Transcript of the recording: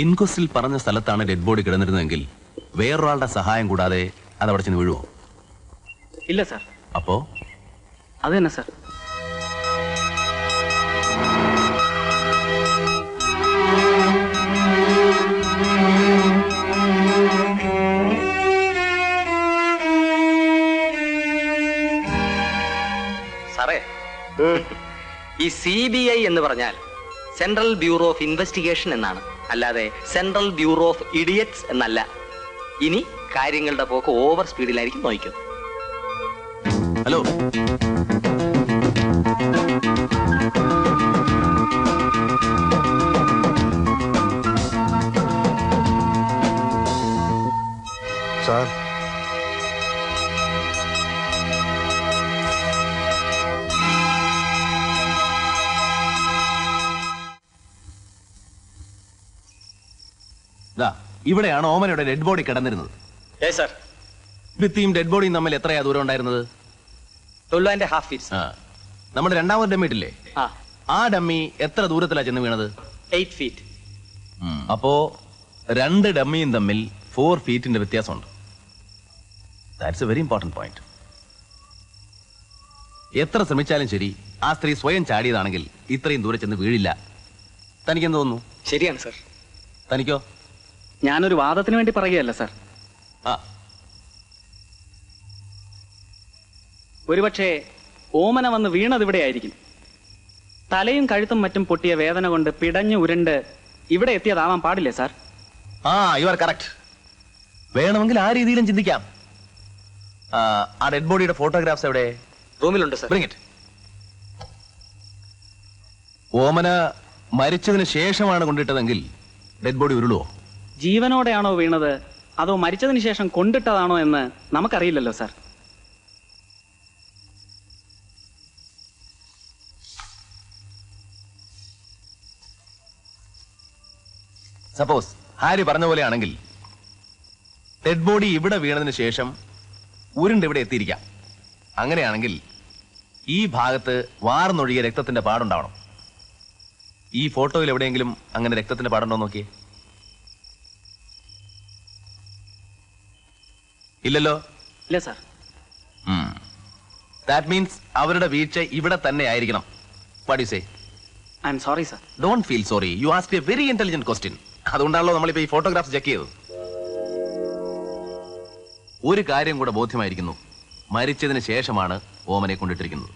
ഇൻക്വസ്റ്റിൽ പറഞ്ഞ സ്ഥലത്താണ് dead body കിടന്നിരുന്നതെങ്കിൽ വേറൊരാളുടെ സഹായം കൂടാതെ അത് അവിടെ ചെന്ന് വീഴുവോ? ഇല്ല സാർ. അപ്പോ അത് തന്നെ സാർ. സാറേ, ഈ CBI എന്ന് പറഞ്ഞാൽ സെൻട്രൽ ബ്യൂറോ ഓഫ് ഇൻവെസ്റ്റിഗേഷൻ എന്നാണ്, അല്ലാതെ സെൻട്രൽ ബ്യൂറോ ഓഫ് ഇഡിയറ്റ്സ് എന്നല്ല. ഇനി കാര്യങ്ങളുടെ പോക്ക് ഓവർ സ്പീഡിലായിരിക്കും നോക്കും. ഹലോ, സാർ, ഇവിടെയാണ് ഓമനയുടെ ഡെഡ് ബോഡി കിടന്നിരുന്നത്. ഭിത്തിയും ഡെഡ് ബോഡിയും തമ്മിൽ എത്രയാ ദൂരം ഉണ്ടായിരുന്നത്? 12.5 feet. നമ്മുടെ രണ്ടാമത് ഡമ്മി ഇട്ടില്ലേ, ആ ഡമ്മി എത്ര ദൂരത്തിലാ ചെന്ന് വീണത്? 8 feet. അപ്പോ രണ്ട് ഡമ്മിയും തമ്മിൽ 4 feet വ്യത്യാസമുണ്ട്. That's A very important point. എത്ര ശ്രമിച്ചാലും ശരി, ആ സ്ത്രീ സ്വയം ചാടിയതാണെങ്കിൽ ഇത്രയും ദൂരെ ചെന്ന് വീഴില്ല. തനിക്കെന്ത് തോന്നുന്നു? ശരിയാണ് സർ. തനിക്കോ? ഞാനൊരു വാദത്തിന് വേണ്ടി പറയുകയല്ല സാർ. ഒരുപക്ഷെ ഓമന വന്ന് വീണത് ഇവിടെ ആയിരിക്കും. തലയും കഴുത്തും മറ്റും പൊട്ടിയ വേദന കൊണ്ട് പിടഞ്ഞു ഉരുണ്ട് ഇവിടെ എത്തിയതാവാൻ പാടില്ലേ സാർ? You are correct. വേണമെങ്കിൽ ആ രീതിയിലും ചിന്തിക്കാം. ആ ഡെഡ് ബോഡിയുടെ ഫോട്ടോഗ്രാഫ്സ് എവിടെ? റൂമിലുണ്ട് സർ. Bring it. ഓമന മരിച്ചതിന് ശേഷമാണ് കൊണ്ടിട്ടതെങ്കിൽ ഡെഡ് ബോഡി ഉരുളുവോ? ജീവനോടെയാണോ വീണത് അതോ മരിച്ചതിന് ശേഷം കൊണ്ടിട്ടതാണോ എന്ന് നമുക്കറിയില്ലല്ലോ സാർ. സപ്പോസ് ഹാരി പറഞ്ഞ പോലെയാണെങ്കിൽ ഡെഡ് ബോഡി ഇവിടെ വീണതിന് ശേഷം ഉരുണ്ട് ഇവിടെ എത്തിയിരിക്കാം. അങ്ങനെയാണെങ്കിൽ ഈ ഭാഗത്ത് വാർന്നൊഴുകിയ രക്തത്തിന്റെ പാടുണ്ടാവണം. ഈ ഫോട്ടോയിൽ എവിടെയെങ്കിലും അങ്ങനെ രക്തത്തിന്റെ പാടുണ്ടോ നോക്കിയേ. ഇല്ലല്ലോ. ഇല്ല സാർ. ദാറ്റ് മീൻസ് അവരുടെ വീഴ്ച ഇവിടെ തന്നെ ആയിരിക്കണം. What you say? I am sorry sir. Don't feel sorry. You asked A very intelligent question. അതുകൊണ്ടാണല്ലോ നമ്മളിപ്പോ ഈ ഫോട്ടോഗ്രാഫ്സ് ചെക്ക് ചെയ്തത്. ഒരു കാര്യം കൂടെ ബോധ്യമായിരിക്കുന്നു, മരിച്ചതിന് ശേഷമാണ് ഓമനെ കൊണ്ടിട്ടിരിക്കുന്നത്.